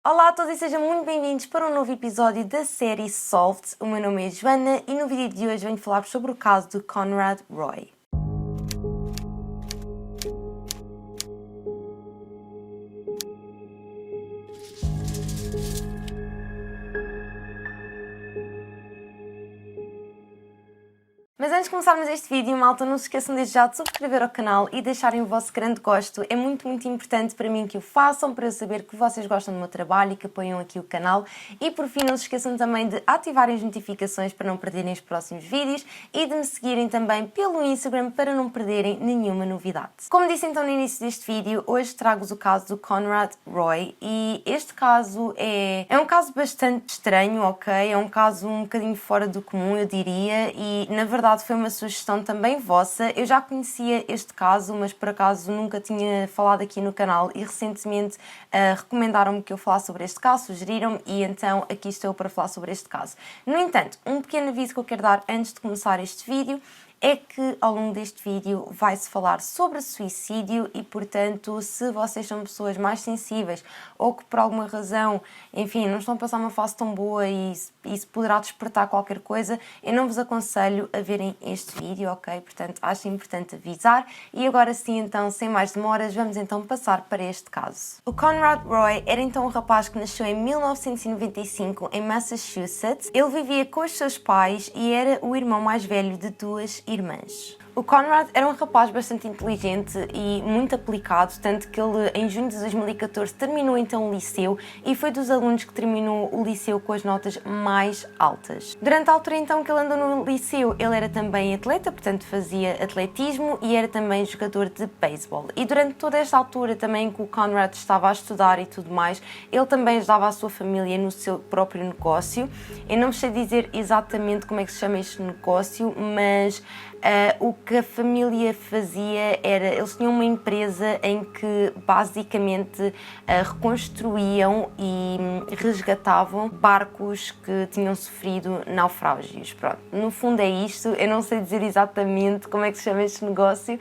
Olá a todos e sejam muito bem-vindos para um novo episódio da série Solved. O meu nome é Joana e no vídeo de hoje venho falar sobre o caso de Conrad Roy. Mas antes de começarmos este vídeo, malta, não se esqueçam desde já de subscrever ao canal e deixarem o vosso grande gosto. É muito importante para mim que o façam, para eu saber que vocês gostam do meu trabalho e que apoiam aqui o canal. E por fim, não se esqueçam também de ativarem as notificações para não perderem os próximos vídeos e de me seguirem também pelo Instagram para não perderem nenhuma novidade. Como disse então no início deste vídeo, hoje trago-vos o caso do Conrad Roy e este caso é um caso bastante estranho, ok? É um caso um bocadinho fora do comum, eu diria, e na verdade foi uma sugestão também vossa. Eu já conhecia este caso, mas por acaso nunca tinha falado aqui no canal e recentemente recomendaram-me que eu falasse sobre este caso, sugeriram-me e então aqui estou para falar sobre este caso. No entanto, um pequeno aviso que eu quero dar antes de começar este vídeo é que ao longo deste vídeo vai-se falar sobre suicídio e, portanto, se vocês são pessoas mais sensíveis ou que por alguma razão, enfim, não estão a passar uma fase tão boa e isso poderá despertar qualquer coisa, eu não vos aconselho a verem este vídeo, ok? Portanto, acho importante avisar. E agora sim, então, sem mais demoras, vamos então passar para este caso. O Conrad Roy era então um rapaz que nasceu em 1995 em Massachusetts. Ele vivia com os seus pais e era o irmão mais velho de duas irmãs. O Conrad era um rapaz bastante inteligente e muito aplicado, tanto que ele em junho de 2014 terminou então o liceu e foi dos alunos que terminou o liceu com as notas mais altas. Durante a altura então que ele andou no liceu, ele era também atleta, portanto fazia atletismo e era também jogador de beisebol. E durante toda esta altura também que o Conrad estava a estudar e tudo mais, ele também ajudava a sua família no seu próprio negócio. Eu não sei dizer exatamente como é que se chama este negócio, mas o que a família fazia era, eles tinham uma empresa em que basicamente reconstruíam e resgatavam barcos que tinham sofrido naufrágios. Pronto, no fundo é isto. Eu não sei dizer exatamente como é que se chama este negócio,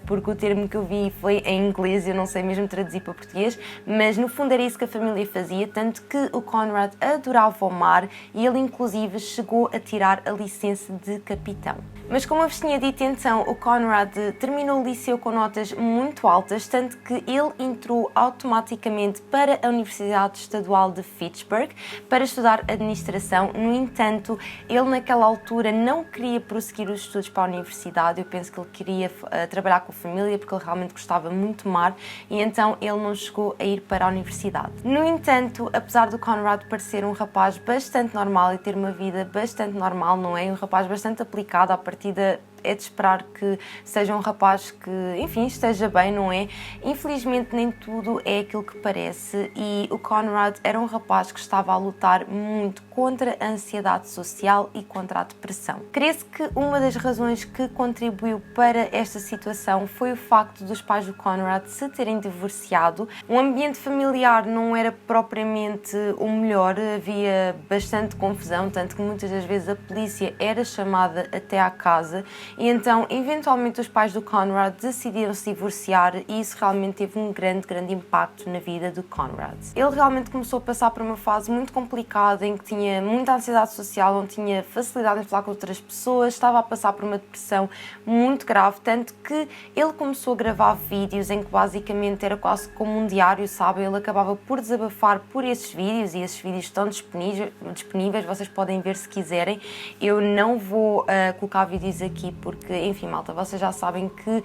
porque o termo que eu vi foi em inglês e eu não sei mesmo traduzir para português, mas no fundo era isso que a família fazia, tanto que o Conrad adorava o mar e ele inclusive chegou a tirar a licença de capitão. Mas como eu vos tinha dito então, o Conrad terminou o liceu com notas muito altas, tanto que ele entrou automaticamente para a Universidade Estadual de Fitchburg para estudar administração. No entanto, ele naquela altura não queria prosseguir os estudos para a universidade. Eu penso que ele queria trabalhar com a família porque ele realmente gostava muito do mar e então ele não chegou a ir para a universidade. No entanto, apesar do Conrad parecer um rapaz bastante normal e ter uma vida bastante normal, não é? Um rapaz bastante aplicado, à partida é de esperar que seja um rapaz que, enfim, esteja bem, não é? Infelizmente nem tudo é aquilo que parece e o Conrad era um rapaz que estava a lutar muito contra a ansiedade social e contra a depressão. Crê-se que uma das razões que contribuiu para esta situação foi o facto dos pais do Conrad se terem divorciado. O ambiente familiar não era propriamente o melhor, havia bastante confusão, tanto que muitas das vezes a polícia era chamada até à casa. E então, eventualmente, os pais do Conrad decidiram se divorciar e isso realmente teve um grande impacto na vida do Conrad. Ele realmente começou a passar por uma fase muito complicada em que tinha muita ansiedade social, não tinha facilidade em falar com outras pessoas, estava a passar por uma depressão muito grave, tanto que ele começou a gravar vídeos em que basicamente era quase como um diário, sabe? Ele acabava por desabafar por esses vídeos e esses vídeos estão disponíveis, vocês podem ver se quiserem. Eu não vou colocar vídeos aqui porque, enfim, malta, vocês já sabem que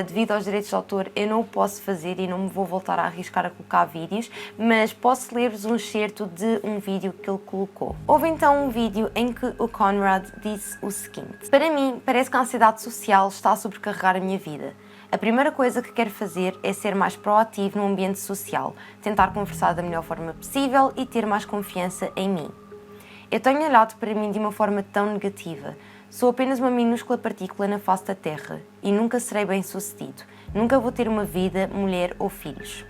devido aos direitos de autor eu não o posso fazer e não me vou voltar a arriscar a colocar vídeos, mas posso ler-vos um excerto de um vídeo que ele colocou. Houve então um vídeo em que o Conrad disse o seguinte: "Para mim, parece que a ansiedade social está a sobrecarregar a minha vida. A primeira coisa que quero fazer é ser mais proativo no ambiente social, tentar conversar da melhor forma possível e ter mais confiança em mim. Eu tenho olhado para mim de uma forma tão negativa. Sou apenas uma minúscula partícula na face da Terra e nunca serei bem-sucedido. Nunca vou ter uma vida, mulher ou filhos.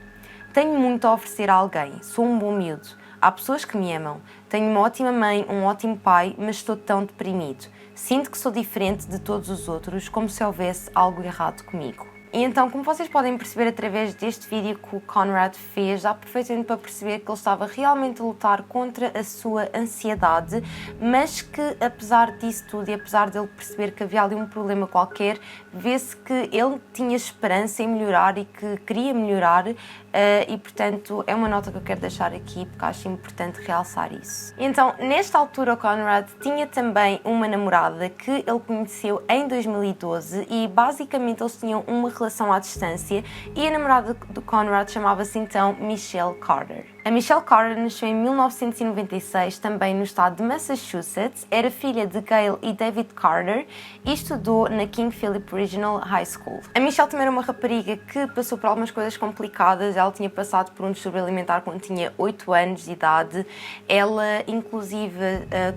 Tenho muito a oferecer a alguém. Sou um bom miúdo. Há pessoas que me amam. Tenho uma ótima mãe, um ótimo pai, mas estou tão deprimido. Sinto que sou diferente de todos os outros, como se houvesse algo errado comigo." E então, como vocês podem perceber através deste vídeo que o Conrad fez, dá perfeitamente para perceber que ele estava realmente a lutar contra a sua ansiedade, mas que apesar disso tudo e apesar dele perceber que havia ali um problema qualquer, vê-se que ele tinha esperança em melhorar e que queria melhorar, e portanto é uma nota que eu quero deixar aqui porque acho importante realçar isso. Então, nesta altura o Conrad tinha também uma namorada que ele conheceu em 2012 e basicamente eles tinham uma relação à distância e a namorada do Conrad chamava-se então Michelle Carter. A Michelle Carter nasceu em 1996, também no estado de Massachusetts, era filha de Gail e David Carter e estudou na King Philip Regional High School. A Michelle também era uma rapariga que passou por algumas coisas complicadas, ela tinha passado por um distúrbio alimentar quando tinha 8 anos de idade, ela inclusive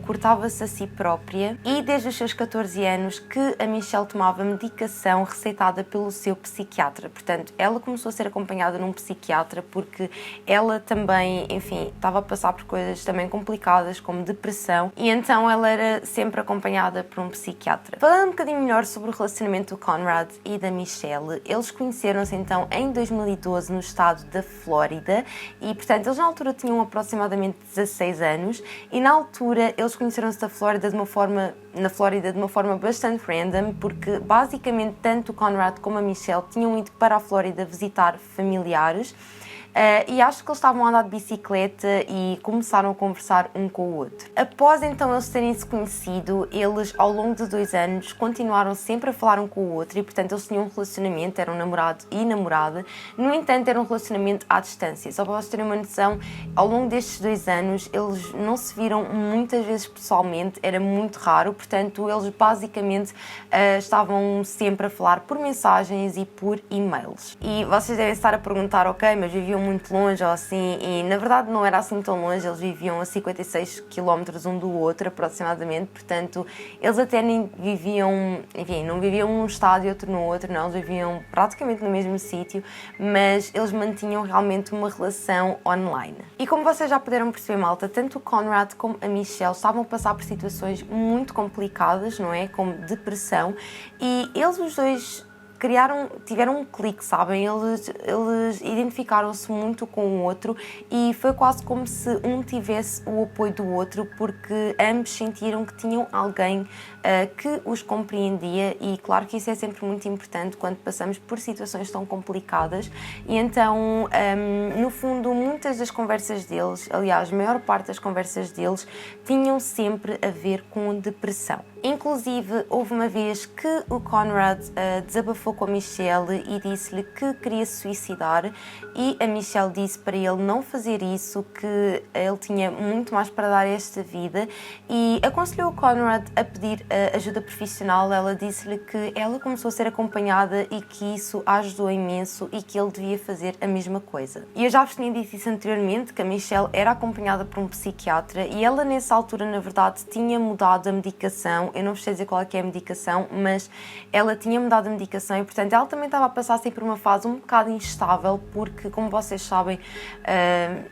cortava-se a si própria e desde os seus 14 anos que a Michelle tomava medicação receitada pelo seu psiquiatra, portanto ela começou a ser acompanhada num psiquiatra porque ela também, enfim, estava a passar por coisas também complicadas como depressão e então ela era sempre acompanhada por um psiquiatra. Falando um bocadinho melhor sobre o relacionamento do Conrad e da Michelle, eles conheceram-se então em 2012 no estado da Flórida e portanto eles na altura tinham aproximadamente 16 anos e na altura eles conheceram-se na Flórida de uma forma bastante random porque basicamente tanto o Conrad como a Michelle tinham ido para a Flórida visitar familiares. E acho que eles estavam a andar de bicicleta e começaram a conversar um com o outro. Após então eles terem se conhecido, eles ao longo de 2 anos continuaram sempre a falar um com o outro e portanto eles tinham um relacionamento, eram namorado e namorada, no entanto era um relacionamento à distância. Só para vocês terem uma noção, ao longo destes 2 anos eles não se viram muitas vezes pessoalmente, era muito raro, portanto eles basicamente estavam sempre a falar por mensagens e por e-mails. E vocês devem estar a perguntar, ok, mas viviam muito longe ou assim, e na verdade não era assim tão longe, eles viviam a 56 km um do outro aproximadamente, portanto eles até nem viviam, enfim, não viviam num estado e outro no outro, não, eles viviam praticamente no mesmo sítio, mas eles mantinham realmente uma relação online. E como vocês já puderam perceber, malta, tanto o Conrad como a Michelle estavam a passar por situações muito complicadas, não é, como depressão, e eles os dois tiveram um clique, sabem? Eles identificaram-se muito com o outro e foi quase como se um tivesse o apoio do outro, porque ambos sentiram que tinham alguém que os compreendia e claro que isso é sempre muito importante quando passamos por situações tão complicadas e então, no fundo, muitas das conversas deles, aliás, a maior parte das conversas deles, tinham sempre a ver com depressão. Inclusive, houve uma vez que o Conrad desabafou com a Michelle e disse-lhe que queria se suicidar e a Michelle disse para ele não fazer isso, que ele tinha muito mais para dar a esta vida e aconselhou o Conrad a pedir ajuda profissional. Ela disse-lhe que ela começou a ser acompanhada e que isso a ajudou imenso e que ele devia fazer a mesma coisa. E eu já vos tinha dito isso anteriormente, que a Michelle era acompanhada por um psiquiatra e ela nessa altura, na verdade, tinha mudado a medicação. Eu não vos sei dizer qual é que é a medicação, mas ela tinha mudado a medicação e, portanto, ela também estava a passar assim por uma fase um bocado instável, porque, como vocês sabem,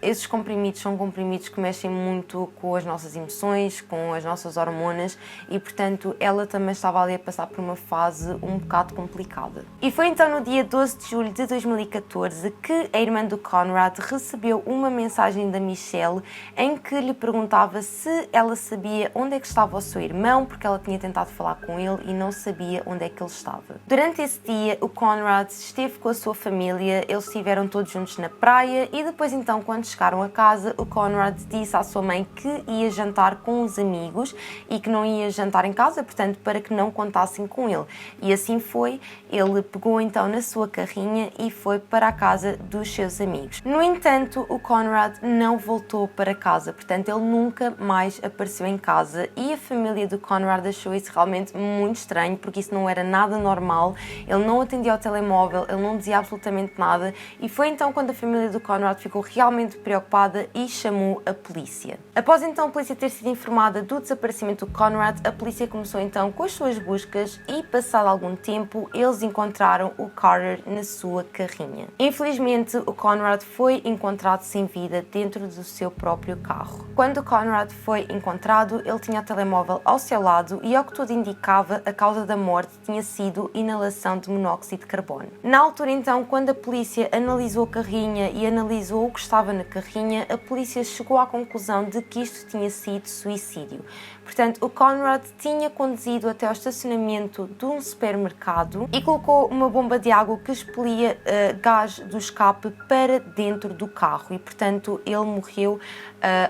esses comprimidos são comprimidos que mexem muito com as nossas emoções, com as nossas hormonas e, portanto, ela também estava ali a passar por uma fase um bocado complicada. E foi então no dia 12 de julho de 2014 que a irmã do Conrad recebeu uma mensagem da Michelle em que lhe perguntava se ela sabia onde é que estava o seu irmão, porque ela tinha tentado falar com ele e não sabia onde é que ele estava. Durante esse dia, o Conrad esteve com a sua família, eles estiveram todos juntos na praia e depois então, quando chegaram a casa, o Conrad disse à sua mãe que ia jantar com os amigos e que não ia jantar em casa, portanto, para que não contassem com ele. E assim foi, ele pegou então na sua carrinha e foi para a casa dos seus amigos. No entanto, o Conrad não voltou para casa, portanto, ele nunca mais apareceu em casa e a família do Conrad achou isso realmente muito estranho, porque isso não era nada normal, ele não atendia ao telemóvel, ele não dizia absolutamente nada e foi então quando a família do Conrad ficou realmente preocupada e chamou a polícia. Após então a polícia ter sido informada do desaparecimento do Conrad, a polícia começou então com as suas buscas e passado algum tempo eles encontraram o Carter na sua carrinha. Infelizmente o Conrad foi encontrado sem vida dentro do seu próprio carro. Quando o Conrad foi encontrado, ele tinha o telemóvel ao seu lado e ao que tudo indicava, a causa da morte tinha sido inalação emissão de monóxido de carbono. Na altura então, quando a polícia analisou a carrinha e analisou o que estava na carrinha, a polícia chegou à conclusão de que isto tinha sido suicídio. Portanto, o Conrad tinha conduzido até ao estacionamento de um supermercado e colocou uma bomba de água que expelia gás do escape para dentro do carro e, portanto, ele morreu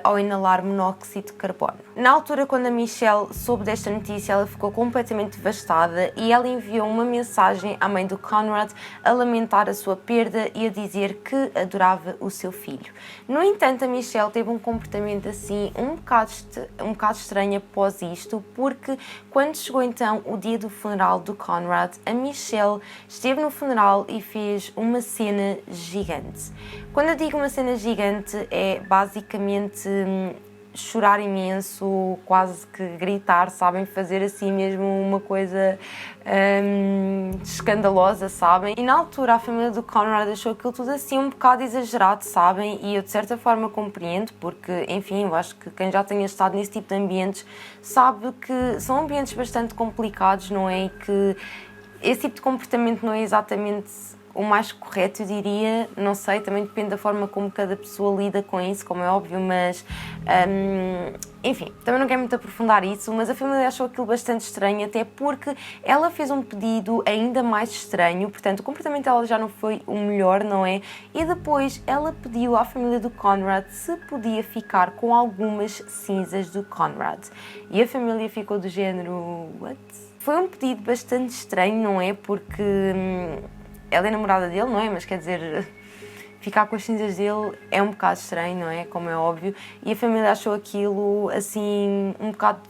ao inalar monóxido de carbono. Na altura, quando a Michelle soube desta notícia, ela ficou completamente devastada e ela enviou uma mensagem à mãe do Conrad a lamentar a sua perda e a dizer que adorava o seu filho. No entanto, a Michelle teve um comportamento assim um bocado estranho após isto, porque quando chegou então o dia do funeral do Conrad, a Michelle esteve no funeral e fez uma cena gigante. Quando eu digo uma cena gigante, é basicamente chorar imenso, quase que gritar, sabem? Fazer assim mesmo uma coisa escandalosa, sabem? E na altura a família do Conrad achou aquilo tudo assim um bocado exagerado, sabem? E eu de certa forma compreendo, porque, enfim, eu acho que quem já tenha estado nesse tipo de ambientes sabe que são ambientes bastante complicados, não é? E que esse tipo de comportamento não é exatamente o mais correto, eu diria, não sei, também depende da forma como cada pessoa lida com isso, como é óbvio, mas enfim, também não quero muito aprofundar isso, mas a família achou aquilo bastante estranho, até porque ela fez um pedido ainda mais estranho, portanto o comportamento dela já não foi o melhor, não é? E depois ela pediu à família do Conrad se podia ficar com algumas cinzas do Conrad. E a família ficou do género, what? Foi um pedido bastante estranho, não é? Porque ela é namorada dele, não é? Mas quer dizer, ficar com as cinzas dele é um bocado estranho, não é? Como é óbvio. E a família achou aquilo, assim, um bocado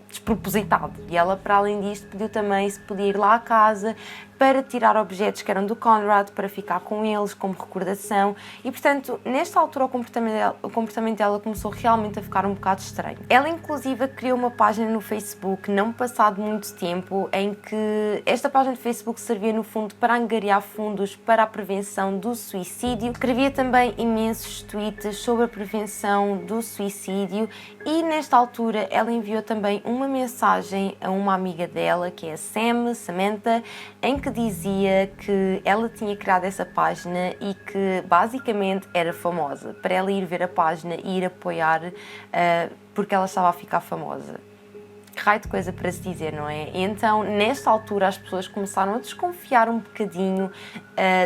despropositado. E ela, para além disto, pediu também se podia ir lá à casa para tirar objetos que eram do Conrad, para ficar com eles como recordação. E, portanto, nesta altura o comportamento dela começou realmente a ficar um bocado estranho. Ela, inclusive, criou uma página no Facebook, não passado muito tempo, em que esta página de Facebook servia, no fundo, para angariar fundos para a prevenção do suicídio. Escrevia também imensos tweets sobre a prevenção do suicídio e, nesta altura, ela enviou também uma mensagem a uma amiga dela, que é a Samantha, em que dizia que ela tinha criado essa página e que basicamente era famosa, para ela ir ver a página e ir apoiar porque ela estava a ficar famosa. Que raio de coisa para se dizer, não é? E então, nesta altura, as pessoas começaram a desconfiar um bocadinho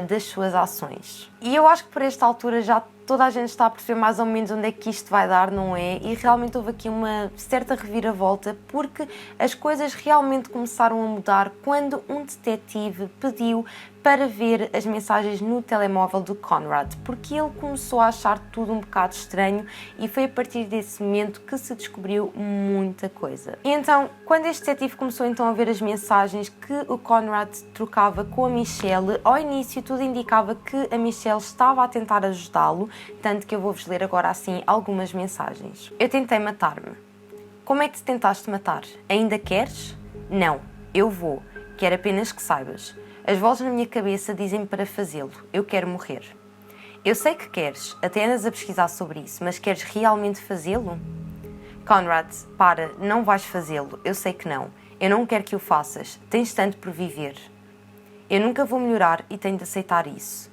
das suas ações. E eu acho que por esta altura já toda a gente está a perceber mais ou menos onde é que isto vai dar, não é? E realmente houve aqui uma certa reviravolta, porque as coisas realmente começaram a mudar quando um detetive pediu para ver as mensagens no telemóvel do Conrad, porque ele começou a achar tudo um bocado estranho e foi a partir desse momento que se descobriu muita coisa. E então, quando este detetive começou então a ver as mensagens que o Conrad trocava com a Michelle, ao início tudo indicava que a Michelle estava a tentar ajudá-lo, tanto que eu vou-vos ler agora assim algumas mensagens. Eu tentei matar-me. Como é que te tentaste matar? Ainda queres? Não, eu vou. Quero apenas que saibas. As vozes na minha cabeça dizem para fazê-lo. Eu quero morrer. Eu sei que queres, até andas a pesquisar sobre isso, mas queres realmente fazê-lo? Conrad, para, não vais fazê-lo. Eu sei que não. Eu não quero que o faças. Tens tanto por viver. Eu nunca vou melhorar e tenho de aceitar isso.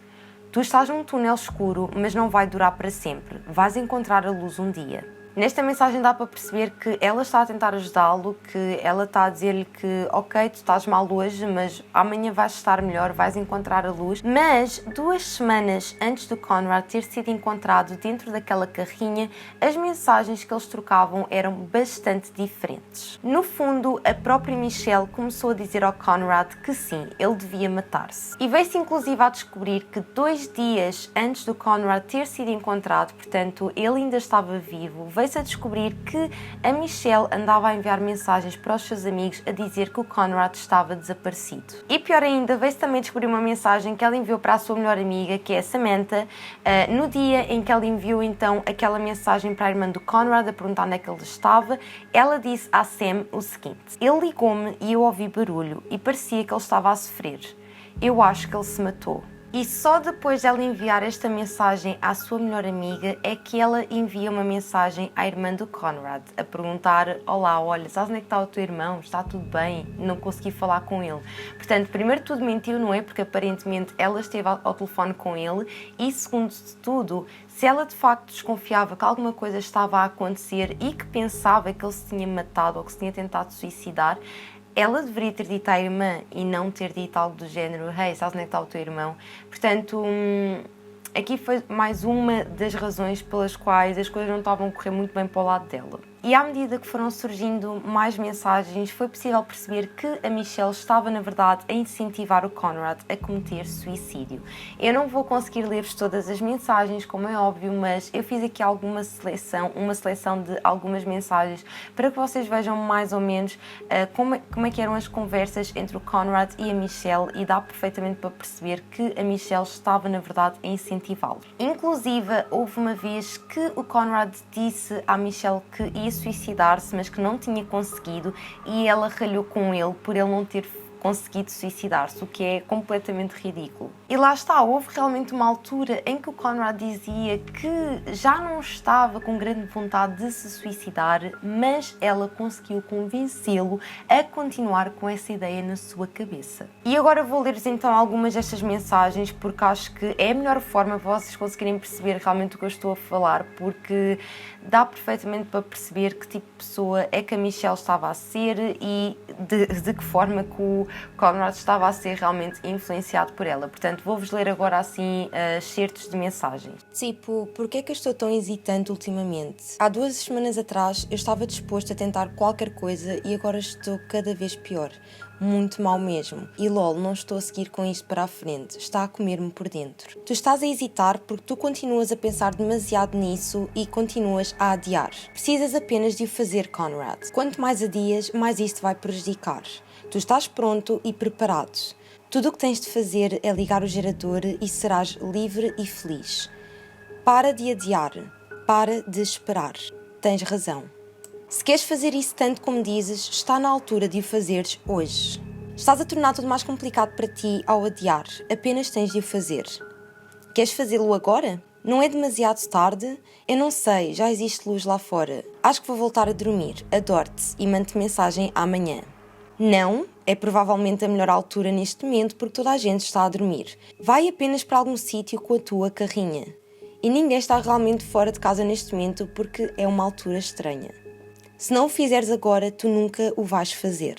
Tu estás num túnel escuro, mas não vai durar para sempre. Vais encontrar a luz um dia. Nesta mensagem dá para perceber que ela está a tentar ajudá-lo, que ela está a dizer-lhe que ok, tu estás mal hoje, mas amanhã vais estar melhor, vais encontrar a luz. Mas 2 semanas antes do Conrad ter sido encontrado dentro daquela carrinha, as mensagens que eles trocavam eram bastante diferentes. No fundo, a própria Michelle começou a dizer ao Conrad que sim, ele devia matar-se. E veio-se inclusive a descobrir que 2 dias antes do Conrad ter sido encontrado, portanto ele ainda estava vivo, veio-se a descobrir que a Michelle andava a enviar mensagens para os seus amigos a dizer que o Conrad estava desaparecido. E pior ainda, veio-se também descobrir uma mensagem que ela enviou para a sua melhor amiga, que é a Samantha, no dia em que ela enviou então aquela mensagem para a irmã do Conrad a perguntar onde é que ele estava. Ela disse à Sam o seguinte: ele ligou-me e eu ouvi barulho e parecia que ele estava a sofrer. Eu acho que ele se matou. E só depois dela enviar esta mensagem à sua melhor amiga é que ela envia uma mensagem à irmã do Conrad a perguntar: olá, olha, sabes onde é que está o teu irmão? Está tudo bem? Não consegui falar com ele. Portanto, primeiro de tudo mentiu, não é? Porque aparentemente ela esteve ao telefone com ele e, segundo de tudo, se ela de facto desconfiava que alguma coisa estava a acontecer e que pensava que ele se tinha matado ou que se tinha tentado suicidar, ela deveria ter dito à irmã e não ter dito algo do género: hey, sabes onde é que está o teu irmão? Portanto, aqui foi mais uma das razões pelas quais as coisas não estavam a correr muito bem para o lado dela. E à medida que foram surgindo mais mensagens, foi possível perceber que a Michelle estava, na verdade, a incentivar o Conrad a cometer suicídio. Eu não vou conseguir ler-vos todas as mensagens, como é óbvio, mas eu fiz aqui uma seleção de algumas mensagens para que vocês vejam mais ou menos como é que eram as conversas entre o Conrad e a Michelle, e dá perfeitamente para perceber que a Michelle estava, na verdade, a incentivá-lo. Inclusive, houve uma vez que o Conrad disse à Michelle que ia suicidar-se, mas que não tinha conseguido, e ela ralhou com ele por ele não ter conseguido suicidar-se, o que é completamente ridículo. E lá está, houve realmente uma altura em que o Conrad dizia que já não estava com grande vontade de se suicidar, mas ela conseguiu convencê-lo a continuar com essa ideia na sua cabeça. E agora vou ler-vos então algumas destas mensagens, porque acho que é a melhor forma para vocês conseguirem perceber realmente o que eu estou a falar, porque dá perfeitamente para perceber que tipo de pessoa é que a Michelle estava a ser e de que forma que o Conrad estava a ser realmente influenciado por ela. Portanto, vou-vos ler agora assim excertos de mensagens. Tipo, porquê é que eu estou tão hesitante ultimamente? Há 2 semanas atrás eu estava disposto a tentar qualquer coisa e agora estou cada vez pior. Muito mal mesmo. E lol, não estou a seguir com isto para a frente. Está a comer-me por dentro. Tu estás a hesitar porque tu continuas a pensar demasiado nisso e continuas a adiar. Precisas apenas de o fazer, Conrad. Quanto mais adias, mais isto vai prejudicar. Tu estás pronto e preparado. Tudo o que tens de fazer é ligar o gerador e serás livre e feliz. Para de adiar. Para de esperar. Tens razão. Se queres fazer isso tanto como dizes, está na altura de o fazeres hoje. Estás a tornar tudo mais complicado para ti ao adiar. Apenas tens de o fazer. Queres fazê-lo agora? Não é demasiado tarde? Eu não sei, já existe luz lá fora. Acho que vou voltar a dormir. Adoro-te e mando-te mensagem amanhã. Não, é provavelmente a melhor altura neste momento porque toda a gente está a dormir. Vai apenas para algum sítio com a tua carrinha. E ninguém está realmente fora de casa neste momento porque é uma altura estranha. Se não o fizeres agora, tu nunca o vais fazer.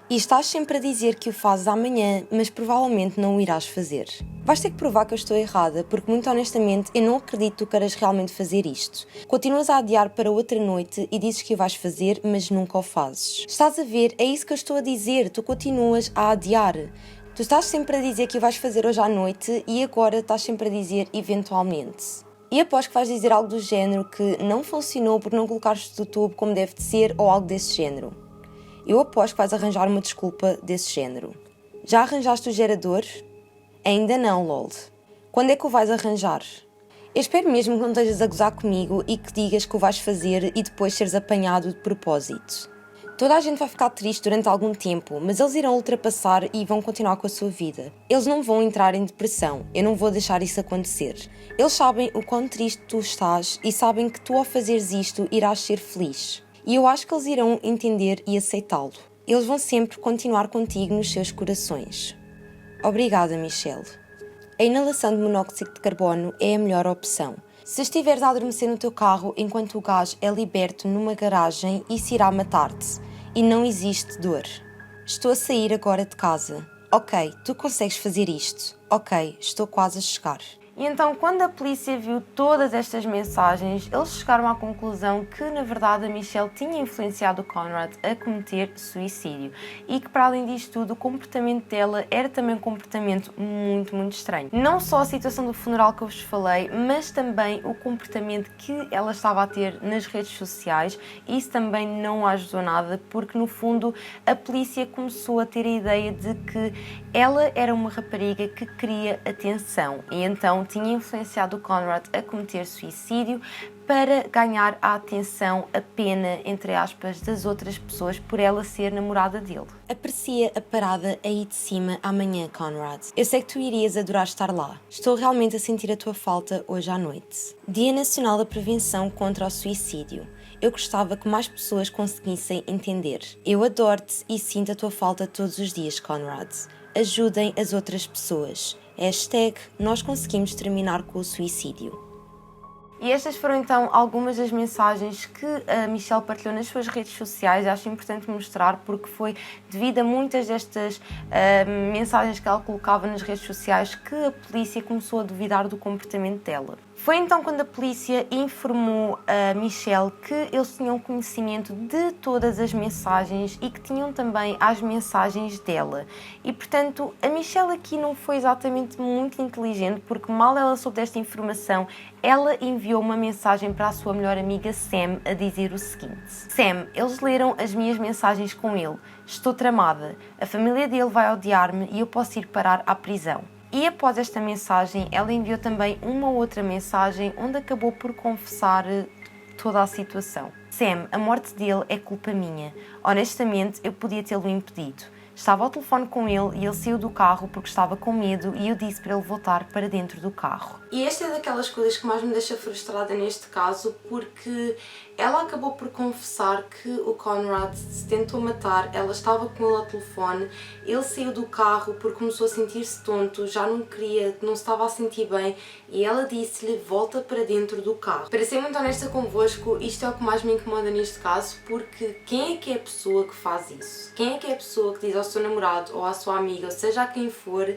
E estás sempre a dizer que o fazes amanhã, mas provavelmente não o irás fazer. Vais ter que provar que eu estou errada, porque muito honestamente eu não acredito que tu queiras realmente fazer isto. Continuas a adiar para outra noite e dizes que o vais fazer, mas nunca o fazes. Estás a ver? É isso que eu estou a dizer, tu continuas a adiar. Tu estás sempre a dizer que o vais fazer hoje à noite e agora estás sempre a dizer eventualmente. E aposto que vais dizer algo do género que não funcionou porque não colocaste o tubo como deve de ser ou algo desse género. Eu aposto que vais arranjar uma desculpa desse género. Já arranjaste o gerador? Ainda não, lol. Quando é que o vais arranjar? Eu espero mesmo que não estejas a gozar comigo e que digas que o vais fazer e depois seres apanhado de propósito. Toda a gente vai ficar triste durante algum tempo, mas eles irão ultrapassar e vão continuar com a sua vida. Eles não vão entrar em depressão, eu não vou deixar isso acontecer. Eles sabem o quão triste tu estás e sabem que tu ao fazeres isto irás ser feliz. E eu acho que eles irão entender e aceitá-lo. Eles vão sempre continuar contigo nos seus corações. Obrigada, Michelle. A inalação de monóxido de carbono é a melhor opção. Se estiveres a adormecer no teu carro enquanto o gás é liberto numa garagem, isso irá matar-te. E não existe dor. Estou a sair agora de casa. Ok, tu consegues fazer isto. Ok, estou quase a chegar. E então, quando a polícia viu todas estas mensagens, eles chegaram à conclusão que, na verdade, a Michelle tinha influenciado o Conrad a cometer suicídio e que, para além disto tudo, o comportamento dela era também um comportamento muito, muito estranho. Não só a situação do funeral que eu vos falei, mas também o comportamento que ela estava a ter nas redes sociais. Isso também não a ajudou nada, porque, no fundo, a polícia começou a ter a ideia de que ela era uma rapariga que queria atenção e então tinha influenciado o Conrad a cometer suicídio para ganhar a atenção, a pena, entre aspas, das outras pessoas por ela ser namorada dele. Aprecia a parada aí de cima amanhã, Conrad. Eu sei que tu irias adorar estar lá. Estou realmente a sentir a tua falta hoje à noite. Dia Nacional da Prevenção contra o Suicídio. Eu gostava que mais pessoas conseguissem entender. Eu adoro-te e sinto a tua falta todos os dias, Conrad. Ajudem as outras pessoas. #Nós conseguimos terminar com o suicídio. E estas foram então algumas das mensagens que a Michelle partilhou nas suas redes sociais. Acho importante mostrar porque foi devido a muitas destas mensagens que ela colocava nas redes sociais que a polícia começou a duvidar do comportamento dela. Foi então quando a polícia informou a Michelle que eles tinham conhecimento de todas as mensagens e que tinham também as mensagens dela. E, portanto, a Michelle aqui não foi exatamente muito inteligente porque mal ela soube desta informação, ela enviou uma mensagem para a sua melhor amiga Sam a dizer o seguinte: Sam, eles leram as minhas mensagens com ele. Estou tramada. A família dele vai odiar-me e eu posso ir parar à prisão. E após esta mensagem, ela enviou também uma outra mensagem onde acabou por confessar toda a situação. Sam, a morte dele é culpa minha. Honestamente, eu podia tê-lo impedido. Estava ao telefone com ele e ele saiu do carro porque estava com medo e eu disse para ele voltar para dentro do carro. E esta é daquelas coisas que mais me deixa frustrada neste caso porque ela acabou por confessar que o Conrad se tentou matar, ela estava com ele ao telefone, ele saiu do carro porque começou a sentir-se tonto, já não queria, não se estava a sentir bem e ela disse-lhe volta para dentro do carro. Para ser muito honesta convosco, isto é o que mais me incomoda neste caso porque quem é que é a pessoa que faz isso? Quem é que é a pessoa que diz ao seu namorado ou à sua amiga, ou seja a quem for,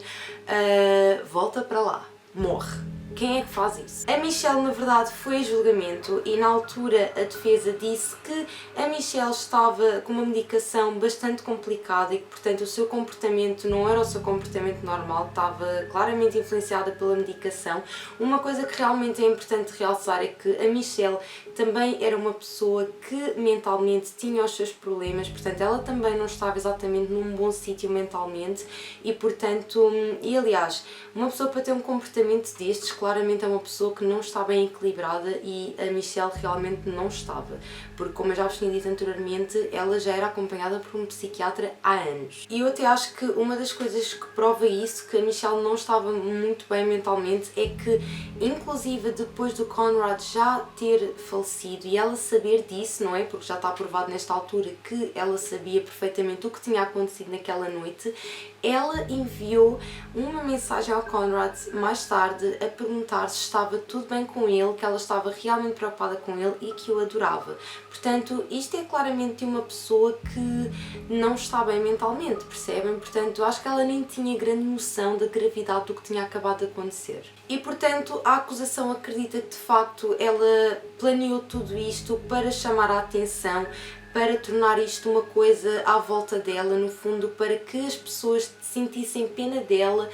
volta para lá, morre? Quem é que faz isso? A Michelle, na verdade, foi a julgamento e na altura a defesa disse que a Michelle estava com uma medicação bastante complicada e que, portanto, o seu comportamento não era o seu comportamento normal, estava claramente influenciada pela medicação. Uma coisa que realmente é importante realçar é que a Michelle também era uma pessoa que mentalmente tinha os seus problemas, portanto, ela também não estava exatamente num bom sítio mentalmente e, portanto, e aliás, uma pessoa para ter um comportamento destes, claramente é uma pessoa que não está bem equilibrada e a Michelle realmente não estava, porque como eu já vos tinha dito anteriormente, ela já era acompanhada por um psiquiatra há anos. E eu até acho que uma das coisas que prova isso, que a Michelle não estava muito bem mentalmente, é que inclusive depois do Conrad já ter falecido e ela saber disso, não é? Porque já está provado nesta altura que ela sabia perfeitamente o que tinha acontecido naquela noite, ela enviou uma mensagem ao Conrad mais tarde a perguntar se estava tudo bem com ele, que ela estava realmente preocupada com ele e que o adorava. Portanto, isto é claramente uma pessoa que não está bem mentalmente, percebem? Portanto, acho que ela nem tinha grande noção da gravidade do que tinha acabado de acontecer. E, portanto, a acusação acredita que, de facto, ela planeou tudo isto para chamar a atenção, para tornar isto uma coisa à volta dela, no fundo, para que as pessoas sentissem pena dela,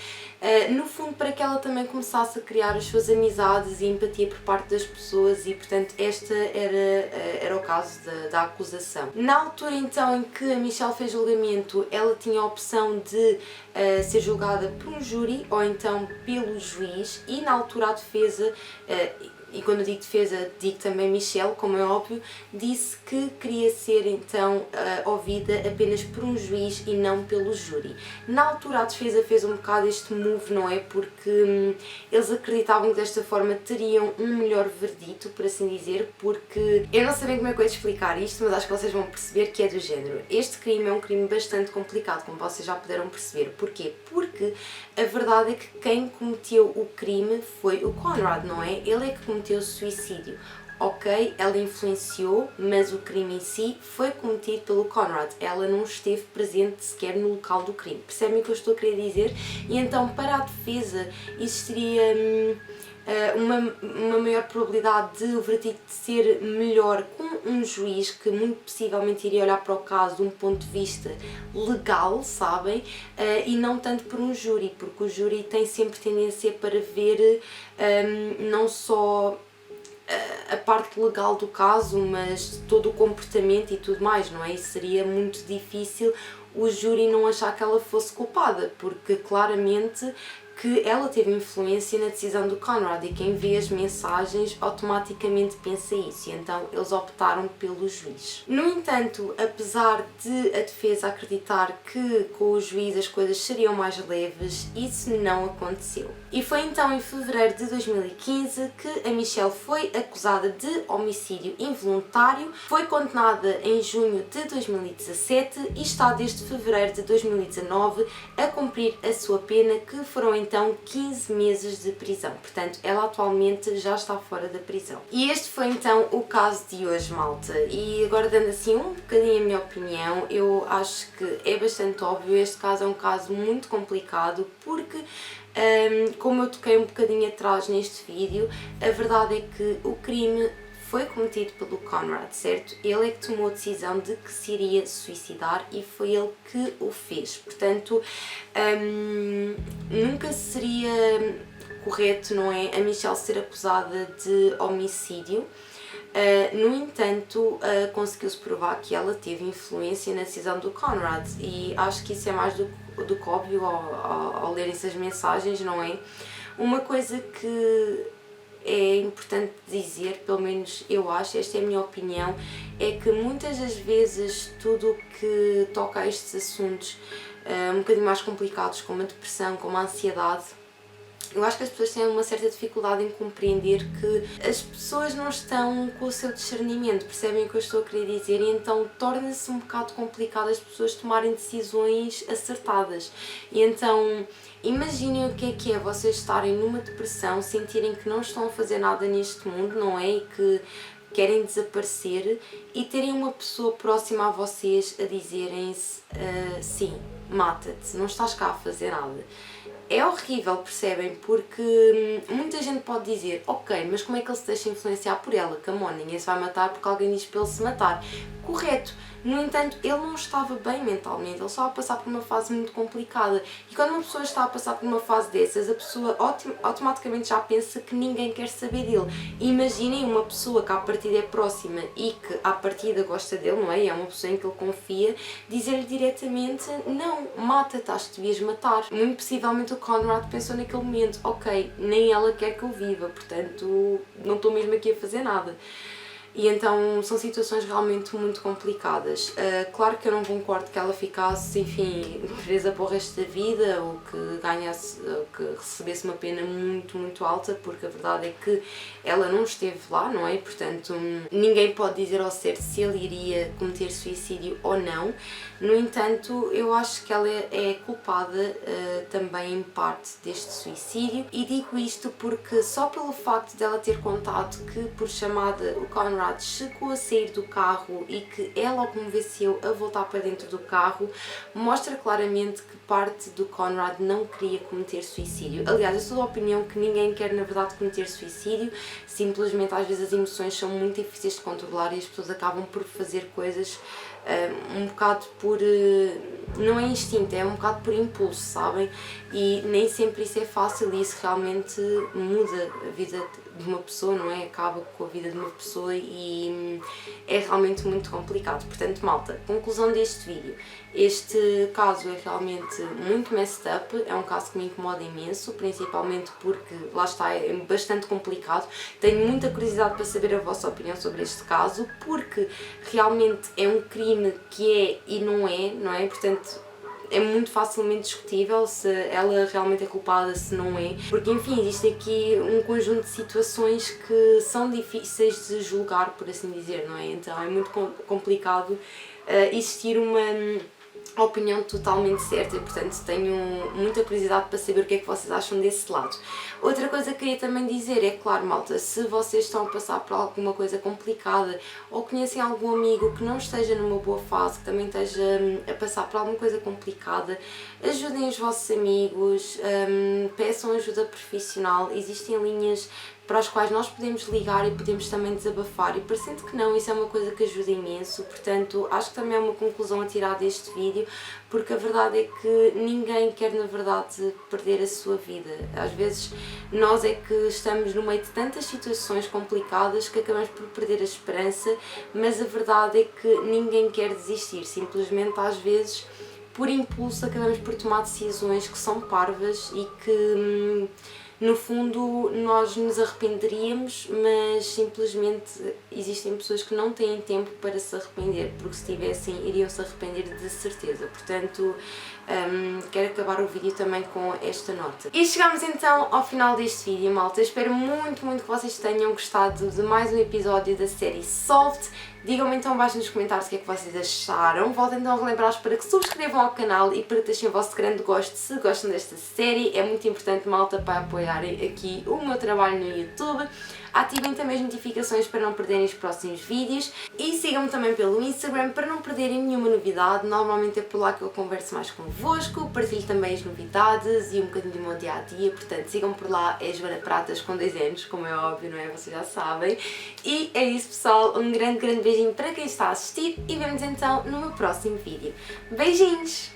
no fundo para que ela também começasse a criar as suas amizades e empatia por parte das pessoas e, portanto, esta era o caso da acusação. Na altura, então, em que a Michelle fez julgamento, ela tinha a opção de ser julgada por um júri ou então pelo juiz e, na altura, a defesa... E quando eu digo defesa, digo também Michelle, como é óbvio, disse que queria ser então ouvida apenas por um juiz e não pelo júri. Na altura a defesa fez um bocado este move, não é? Porque eles acreditavam que desta forma teriam um melhor verdito, por assim dizer, porque eu não sei bem como é que eu ia explicar isto, mas acho que vocês vão perceber que é do género. Este crime é um crime bastante complicado, como vocês já puderam perceber. Porquê? Porque a verdade é que quem cometeu o crime foi o Conrad, não é? Ele é que cometeu suicídio. Ok, ela influenciou, mas o crime em si foi cometido pelo Conrad. Ela não esteve presente sequer no local do crime. Percebem o que eu estou a querer dizer? E então, para a defesa, existiria uma maior probabilidade de o veredicto ser melhor com um juiz que muito possivelmente iria olhar para o caso de um ponto de vista legal, sabem? E não tanto por um júri, porque o júri tem sempre tendência para ver não só a parte legal do caso, mas todo o comportamento e tudo mais, não é? E seria muito difícil o júri não achar que ela fosse culpada, porque claramente que ela teve influência na decisão do Conrad e quem vê as mensagens automaticamente pensa isso, e então eles optaram pelo juiz. No entanto, apesar de a defesa acreditar que com o juiz as coisas seriam mais leves, isso não aconteceu. E foi então em fevereiro de 2015 que a Michelle foi acusada de homicídio involuntário, foi condenada em junho de 2017 e está desde fevereiro de 2019 a cumprir a sua pena, que foram então 15 meses de prisão. Portanto, ela atualmente já está fora da prisão. E este foi então o caso de hoje, malta. E agora, dando assim um bocadinho a minha opinião, eu acho que é bastante óbvio, este caso é um caso muito complicado, porque como eu toquei um bocadinho atrás neste vídeo, a verdade é que o crime foi cometido pelo Conrad, certo? Ele é que tomou a decisão de que se iria suicidar e foi ele que o fez. Portanto, nunca seria correto, não é, a Michelle ser acusada de homicídio. No entanto, conseguiu-se provar que ela teve influência na decisão do Conrad, e acho que isso é mais do que óbvio ao ler essas mensagens, não é? Uma coisa que é importante dizer, pelo menos eu acho, esta é a minha opinião, é que muitas das vezes tudo o que toca a estes assuntos um bocadinho mais complicados, como a depressão, como a ansiedade, eu acho que as pessoas têm uma certa dificuldade em compreender que as pessoas não estão com o seu discernimento, percebem o que eu estou a querer dizer? E então torna-se um bocado complicado as pessoas tomarem decisões acertadas. E então imaginem o que é vocês estarem numa depressão, sentirem que não estão a fazer nada neste mundo, não é? E que querem desaparecer, e terem uma pessoa próxima a vocês a dizerem-se sim, mata-te, não estás cá a fazer nada. É horrível, percebem? Porque muita gente pode dizer, ok, mas como é que ele se deixa influenciar por ela? Come on, ninguém se vai matar porque alguém diz para ele se matar. Correto. No entanto, ele não estava bem mentalmente, ele estava a passar por uma fase muito complicada. E quando uma pessoa está a passar por uma fase dessas, a pessoa automaticamente já pensa que ninguém quer saber dele. Imaginem uma pessoa que à partida é próxima e que à partida gosta dele, não é? E é uma pessoa em que ele confia, dizer-lhe diretamente, não, mata-te, acho que devias matar. Muito possivelmente o Conrad pensou naquele momento, ok, nem ela quer que eu viva, portanto não estou mesmo aqui a fazer nada. E então são situações realmente muito complicadas. Claro que eu não concordo que ela ficasse, enfim, presa para o resto da vida, ou que ganhasse, ou que recebesse uma pena muito, muito alta, porque a verdade é que ela não esteve lá, não é? Portanto, ninguém pode dizer ao certo se ele iria cometer suicídio ou não. No entanto, eu acho que ela é culpada também em parte deste suicídio, e digo isto porque só pelo facto dela ter contado que por chamada o Conrad chegou a sair do carro e que ela o convenceu a voltar para dentro do carro, mostra claramente que parte do Conrad não queria cometer suicídio. Aliás, eu sou da opinião que ninguém quer na verdade cometer suicídio, simplesmente às vezes as emoções são muito difíceis de controlar e as pessoas acabam por fazer coisas um bocado por, não é instinto, é um bocado por impulso, sabem? E nem sempre isso é fácil, e isso realmente muda a vida de uma pessoa, não é? Acaba com a vida de uma pessoa e é realmente muito complicado. Portanto, malta, conclusão deste vídeo. Este caso é realmente muito messed up, é um caso que me incomoda imenso, principalmente porque, lá está, é bastante complicado. Tenho muita curiosidade para saber a vossa opinião sobre este caso, porque realmente é um crime que é e não é? Portanto, é muito facilmente discutível se ela realmente é culpada, se não é, porque enfim, existe aqui um conjunto de situações que são difíceis de julgar, por assim dizer, não é? Então é muito complicado existir uma opinião totalmente certa, e portanto tenho muita curiosidade para saber o que é que vocês acham desse lado. Outra coisa que queria também dizer é, claro, malta, se vocês estão a passar por alguma coisa complicada ou conhecem algum amigo que não esteja numa boa fase, que também esteja a passar por alguma coisa complicada, ajudem os vossos amigos, peçam ajuda profissional, existem linhas para as quais nós podemos ligar e podemos também desabafar, e parecendo que não, isso é uma coisa que ajuda imenso. Portanto, acho que também é uma conclusão a tirar deste vídeo, porque a verdade é que ninguém quer na verdade perder a sua vida. Às vezes nós é que estamos no meio de tantas situações complicadas que acabamos por perder a esperança, mas a verdade é que ninguém quer desistir, simplesmente às vezes por impulso acabamos por tomar decisões que são parvas e que no fundo nós nos arrependeríamos, mas simplesmente existem pessoas que não têm tempo para se arrepender, porque se tivessem iriam se arrepender de certeza. Portanto, quero acabar o vídeo também com esta nota. E chegamos então ao final deste vídeo, malta. Eu espero muito que vocês tenham gostado de mais um episódio da série Solved. Digam-me então abaixo nos comentários o que é que vocês acharam. Voltem então a relembrar-vos para que subscrevam ao canal e para que deixem o vosso grande gosto se gostam desta série. É muito importante, malta, para apoiarem aqui o meu trabalho no YouTube. Ativem também as notificações para não perderem os próximos vídeos e sigam-me também pelo Instagram para não perderem nenhuma novidade. Normalmente é por lá que eu converso mais convosco, partilho também as novidades e um bocadinho do meu dia-a-dia, portanto sigam por lá, é Joana Pratas com 2 N's, como é óbvio, não é? Vocês já sabem. E é isso, pessoal, um grande beijinho para quem está a assistir e vemos então no meu próximo vídeo. Beijinhos!